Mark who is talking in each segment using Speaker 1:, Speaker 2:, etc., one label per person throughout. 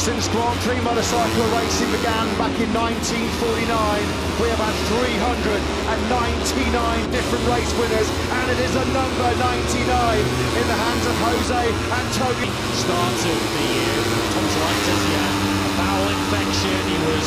Speaker 1: Since Grand Prix motorcycle racing began back in 1949, we have had 399 different race winners, and it is a number 99 in the hands of Jose Antonio.
Speaker 2: Start of the year, tonsillitis, he had a bowel infection, he was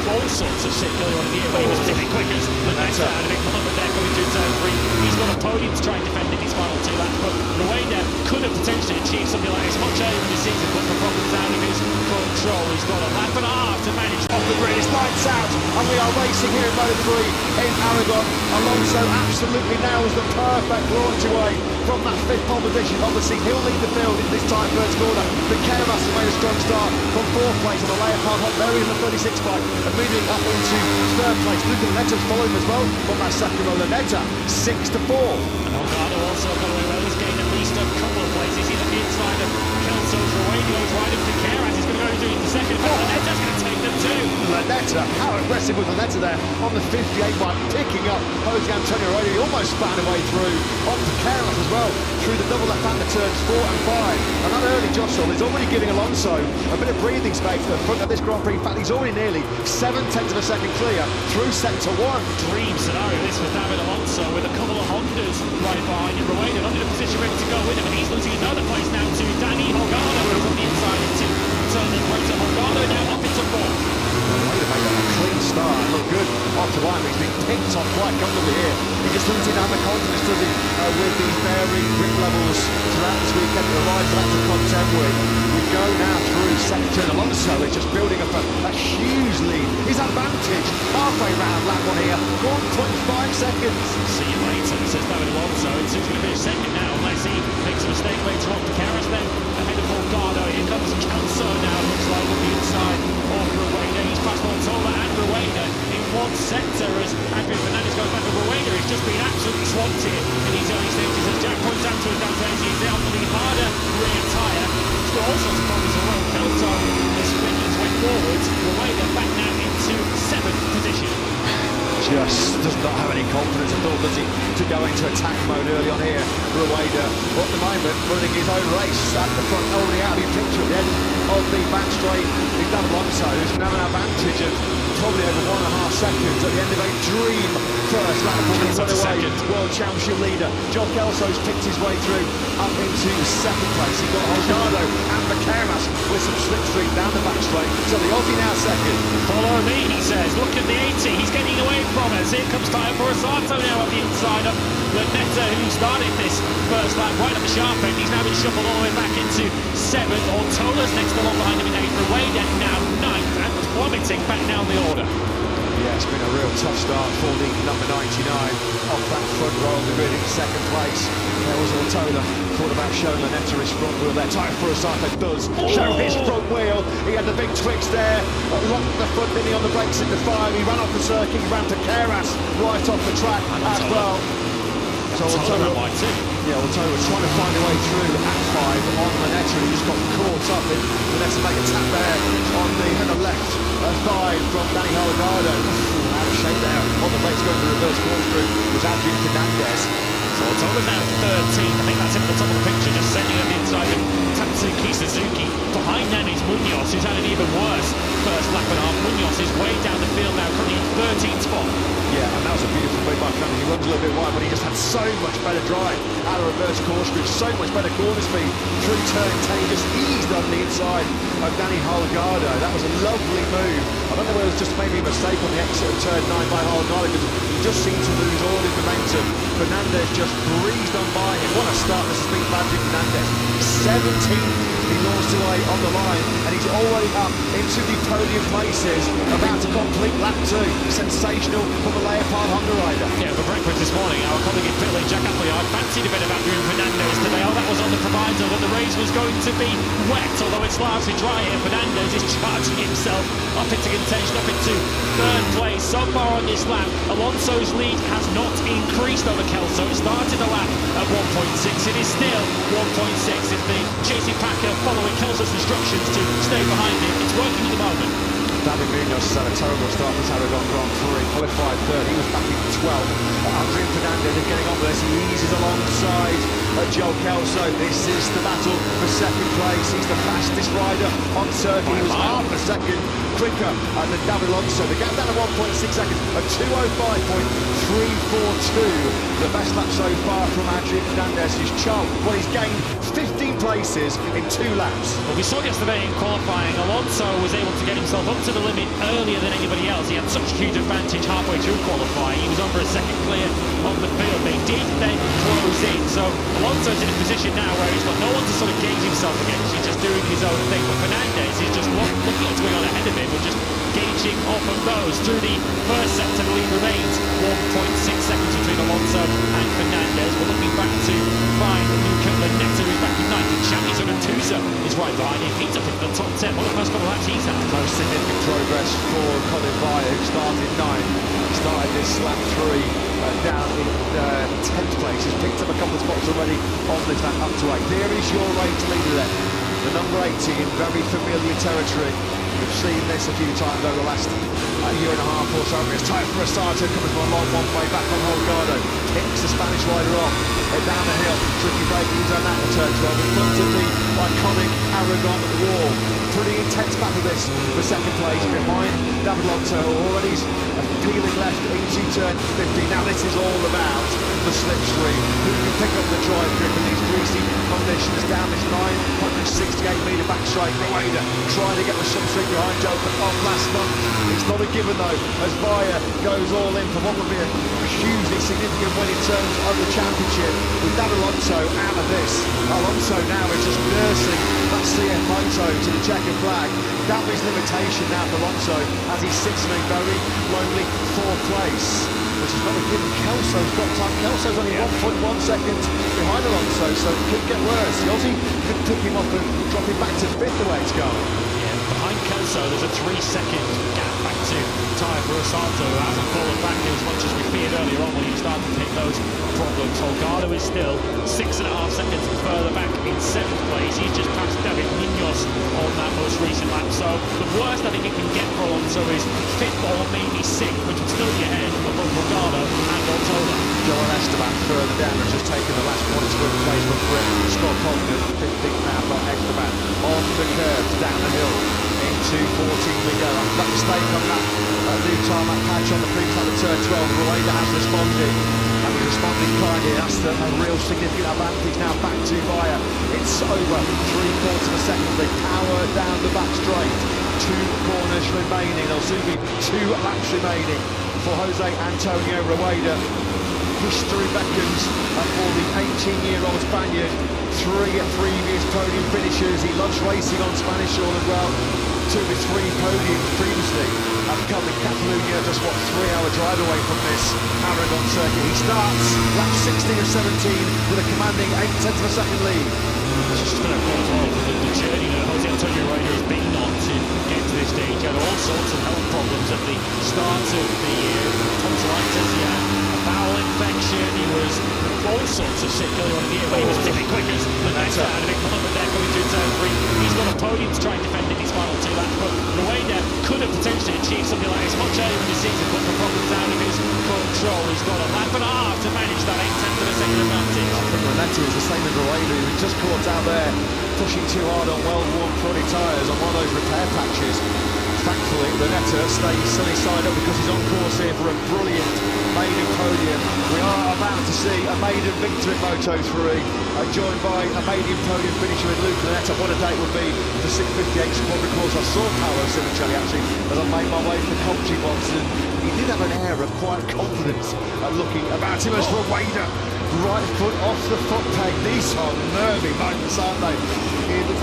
Speaker 2: all sorts of sick earlier on in the year, but he was particularly quick as Lanetta had a big moment there coming to turn 3. He's got a podium to try and defend in his final 2 laps, but Rueda could have potentially achieved something like this much earlier in the season, but for problems out of his control, he's got a lap and a half to manage.
Speaker 1: Off the grid, it's lights out, and we are racing here in Moto3 in Aragon. Alonso absolutely nails the perfect launch away from that 5th pole position. Obviously, he'll lead the field in this tight first corner. But Keras has made a strong start from 4th place on the Leopard Hot Berry in the 36 bike, and moving up into 3rd place. Luca Lanetta's following as well from that second row. Lanetta 6 to 4.
Speaker 2: And Holgado also got away well. He's gained at least a couple of places. He's at the inside of Kelso's Rueda. He's right up to Keras. He's going to go into the second. But Lanetta's going to take them too.
Speaker 1: Lanetta, how aggressive was Lanetta there on the 58 bike, picking up Jose Antonio Rueda. He almost found a way through onto Keras as well, through the double left-hander turns 4 and 5. And that early jostle is already giving Alonso a bit of breathing space at the front of this Grand Prix. In fact, he's already nearly 7/10 of a second clear through sector 1.
Speaker 2: Dream scenario this for David Alonso, with a couple of Hondas right behind him. Rueda not in a position ready to go with him, and he's losing another place now to Danny Holgado, who's on the inside into turning right to Holgado, now up into 4th.
Speaker 1: Rueda made a clean start, looked good after line, but he's been picked on quite comfortably here. He just doesn't seem to have the confidence, does he, with these varying grip levels throughout this weekend. He arrives at the contend with. We go now through second turn. Alonso is just building up a huge lead. His advantage, halfway round lap 1 here, 1.5 seconds.
Speaker 2: See you later, says David Alonso. It's who's going to finish second now, unless he makes a mistake later on. Keras then ahead of Holgado. Here comes Kelso now, looks like on the inside of Rueda. He's past Montola and Rueda in one sector as Adrian Fernandez goes back to Rueda. He's just been absolutely swamped here in these early stages as Jack points out to his Dantes. He's out for the harder rear tyre. He's got all sorts of problems as well. Kelso is spinning his way forwards. Rueda back now into 7th position.
Speaker 1: Just does not have any confidence at all, does he, to go into attack mode early on here. Rueda, at the moment, running his own race at the front, only out of the picture at the end of the back straight. He's done Alonso, who's going to have an advantage of probably over 1.5 seconds at the end of a dream first lap for the runaway World Championship leader. John Kelso's picked his way through up into 2nd place. He got Holgado and Keras with some slipstream down the back straight. So the Aussie now 2nd.
Speaker 2: Follow me, he says. Look at the 80. He's getting away from us. Here comes Tyler Borsato now at the inside of Lanetta, who started this first lap right at the sharp end. He's now been shuffled all the way back into 7th. Ortola's next along behind him in 8th. Rueda now 9th and plummeting back down the order.
Speaker 1: Yeah, it's been a real tough start for the number 99 off that front row of the grid in 2nd place. There was Ortola, thought about showing Lanetta his front wheel there. Tyler Borsato does show his front wheel. He had the big twix there, locked the front, didn't he, on the brakes into 5. He ran off the circuit, he ran to Keras right off the track as well. So Ortola was trying to find a way through at 5 on Lanetta. He just got caught up in Lanetta make a tap there on the left thigh from Danny Holgado. Out of shape there on the brakes going to the reverse corkscrew was Adrian Fernandez.
Speaker 2: So Ortola's now 13th. I think that's him at the top of the picture, just sending him inside of Tatsuki Suzuki. Behind them is Munoz, who's had an even worse first lap and a half. Munoz is way down the field now, currently in 13th spot.
Speaker 1: Yeah, and that was a beautiful play by Fernandez. He runs a little bit wide, but he just had so much better drive out of reverse corkscrew, so much better corner speed through turn 10. He just eased on the inside of Danny Holgado. That was a lovely move. I don't know whether it was just maybe a mistake on the exit of turn 9 by Holgado, because he just seemed to lose all his momentum. Fernandez just breezed on by him. What a start this has been for Adrian Fernandez. 17th, he launched away on the line, and he's already up into the podium places, about to complete lap 2. Sensational from the Leopard Honda rider.
Speaker 2: Yeah, for breakfast this morning, our colleague in pit lane, Jack Appleyard, fancied a bit of Adrian Fernandez today. Oh, that was on the proviso that the race was going to be wet, although it's largely dry here. Fernandez is charging himself up into contention, up into 3rd place. So far on this lap, Alonso's lead has not increased over Kelso. It started the lap at 1.6. It is still 1.6. It's the chasing packer following Kelso's instructions to stay behind him. It's working at the moment.
Speaker 1: David Munoz has had a terrible start to this Aragon Grand Prix, qualified third, he was back in 12th. Adrian Fernandez is getting on with this, he eases alongside Joel Kelso. This is the battle for second place, he's the fastest rider on Turkey, he was half a second quicker than David Alonso. The gap down to 1.6 seconds, a 2:05.342, the best lap so far from Adrian Fernandez, who's he's gained 15 places in 2 laps.
Speaker 2: Well, we saw yesterday in qualifying, Alonso was able to get himself up to the limit earlier than anybody else. He had such huge advantage halfway through qualifying. He was on for a second clear on the field. They did then close in. So Alonso's in a position now where he's got no one to sort of gauge himself against. He's just doing his own thing. But Fernandez is just looking at what's going on ahead of him and just gauging off of those. Through the first sector, the lead remains 1.6 seconds between Alonso and Fernandez. We're looking back to find Luca Lanetta, who's back in 19th. Champions and Tusa is right behind him. He's up in the top 10. One of the first couple of laps he's had.
Speaker 1: Most significant progress for Colin Vaya, who started 9th. Started this lap 3 down in 10th place. He's picked up a couple of spots already on this lap up to 8. There is your race leader then. The number 18, very familiar territory. We've seen this a few times over the last year and a half or so. It's time for a starter coming from a long one way back on Holgado. Kicks the Spanish rider off. Down the hill, tricky braking zone at the turn 12 in front of the iconic Aragon wall. Pretty intense battle this for second place behind David Alonso, already peeling left into turn 15. Now this is all about the slipstream. Who can pick up the drive grip in these greasy conditions down this 968-metre backstraight. Rueda trying to get the slipstream behind Joe off last month. It's not a given though, as Vaya goes all in for what would be a hugely significant win in terms of the championship. With David Alonso out of this, Alonso now is just nursing that CF Moto to the checkered flag. That was limitation now for Alonso as he sits in a very lonely 4th place, which is not a given. Kelso's got time. Kelso's only 1.1 seconds behind Alonso, so it could get worse. The Aussie could pick him up and drop him back to 5th the way it's going.
Speaker 2: Yeah, behind Kelso there's a 3-second gap back to Tyre Rosato, who hasn't fallen back as much as we feared earlier on when he started to hit those problems. Holgado is still 6.5 seconds further back in 7th place. He's just passed David Munoz on that most recent lap. So the worst I think it can get for Alonso is 5th or maybe 6th, which would still be ahead of both Holgado and Ortola.
Speaker 1: Joel Esteban further down has just taken the last points for the place for Prix. Scott Coleman 15th now from Esteban on the curves down the hill. Into 14 we go. That mistake on that new tarmac patch on the previous lap of turn 12. Rueda has responded, and he's responding kindly. That's a real significant advantage now back to Vaya. It's over 3/4 of a second. They power down the back straight. 2 corners remaining. There'll soon be 2 laps remaining for Jose Antonio Rueda. History beckons for the 18-year-old Spaniard. 3 previous podium finishes. He loves racing on Spanish soil as well. 2 of his 3 podiums previously have come in Catalonia, just 3-hour drive away from this Aragon circuit. He starts lap 16 of 17 with a commanding 8/10 of a second lead.
Speaker 2: It's just going to cause all the journey that Jose Antonio Rueda has been on to get to this stage. He had all sorts of health problems at the start of the year. Tonsillitis, he had a bowel infection, he was all sorts of sick earlier on in the year, but he was particularly quick as Lanetta had a big moment there coming through turn 3. He's got a podium to try and defend in his final 2 laps, but Rueda could have potentially achieved something like this much earlier in the season, but the problem's out of his control. He's got a lap and a half to manage that 8/10 of a second advantage.
Speaker 1: I think Lanetta is the same as Rueda, who just caught out there pushing too hard on well-worn Prodi tyres on one of those repair patches. Thankfully, Lanetta stays sunny side up because he's on course here for a brilliant maiden podium. We are about to see a maiden victory at Moto3, joined by a maiden podium finisher in Luke Lanetta. What a day it would be for 658 squad. Of course, I saw Paolo Sinicelli actually as I made my way from Colchi once, and he did have an air of quiet confidence looking about him as Rueda. Right foot off the foot peg. These are nervy moments, aren't they?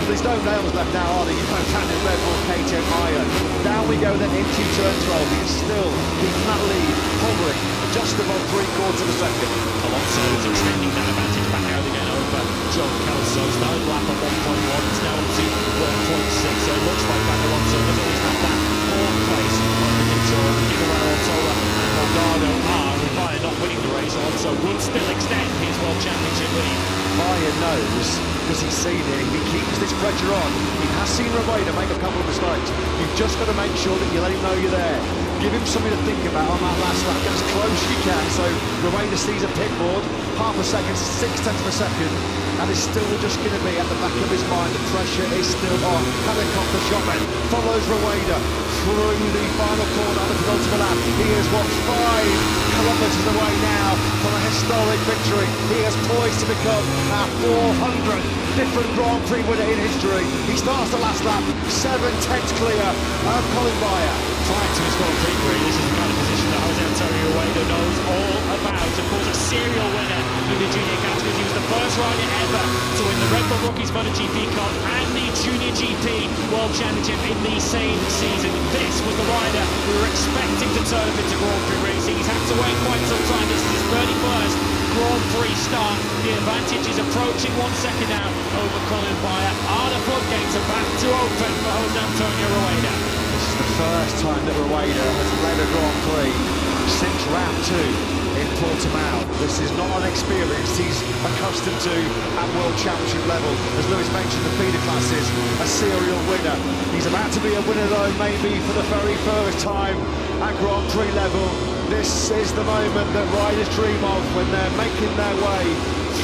Speaker 1: There's no nails left now, are there? You've got Cannon, Red Bull, KTM, Iron. Down we go then into turn 12. He's still keeping that lead, hovering just above 3/4 of a second.
Speaker 2: Alonso is extending that advantage back out again over Joel Kelso. Started lap at 1.1, it's now up to 1.6. So it looks like that Alonso has always had that 4th place under control. Given where Ortola and Holgado are, with Vaya not winning the race, Alonso would still extend his World Championship lead.
Speaker 1: Vaya knows because he's seen it. If he keeps this pressure on, he has seen Rueda make a couple of mistakes. You've just got to make sure that you let him know you're there. Give him something to think about on that last lap. Get as close as you can. So Rueda sees a pit board, half a second, 6/10 of a second, and is still just going to be at the back of his mind. The pressure is still on. Helicopter shot then follows Rueda through the final corner of the penultimate lap. He is 5 kilometres away now from a historic victory. He is poised to become our 400th different Grand Prix winner in history. He starts the last lap 7/10 clear of Colin Bayer.
Speaker 2: Prior to his Grand Prix career, this is the kind of position that Jose Antonio Rueda knows all about. Of course, a serial winner in the junior categories. He was the first rider ever to win the Red Bull Rookies MotoGP Cup and the JuniorGP World Championship in the same season. This was the rider we were expecting to turn up into Grand Prix racing. He's had to wait quite some time. This is his 31st Grand Prix start. The advantage is approaching 1 second now over Colin Bayer. Are the floodgates about to open for Jose Antonio Rueda?
Speaker 1: This is the first time that Rueda has led a Grand Prix since round 2 in Portimao. This is not an experience he's accustomed to at World Championship level. As Lewis mentioned, the feeder classes, a serial winner. He's about to be a winner though, maybe for the very first time at Grand Prix level. This is the moment that riders dream of when they're making their way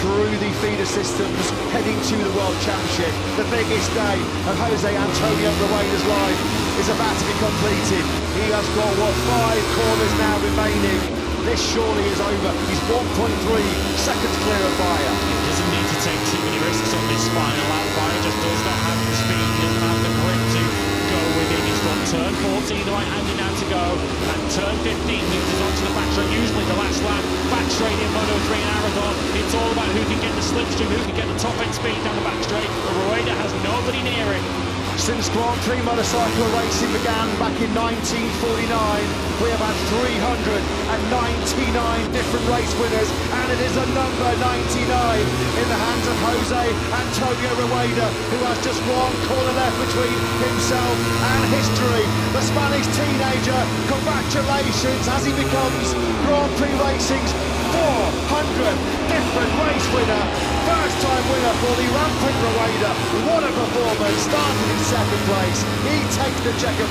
Speaker 1: through the feeder systems, heading to the World Championship. The biggest day of Jose Antonio Rueda's life is about to be completed. He has got, 5 corners now remaining. This surely is over. He's 1.3 seconds clear of Bayer.
Speaker 2: He doesn't need to take too many risks on this final lap. Bayer just does not have the speed, he doesn't have the grip to go within. He's got turn 14, the right-hander now to go, and turn 15 moves us onto the back straight. Usually the last lap, back straight in Moto3 and Aragon. It's all about who can get the slipstream, who can get the top-end speed down the back straight. But Rueda has nobody near him.
Speaker 1: Since Grand Prix motorcycle racing began back in 1949, we have had 399 different race winners, and it is a number 99 in the hands of Jose Antonio Rueda, who has just one corner left between himself and history. The Spanish teenager, congratulations, as he becomes Grand Prix Racing's 400th different race winner. First time winner for the rampant Rueda. What a performance, started in 2nd place. He takes the checker.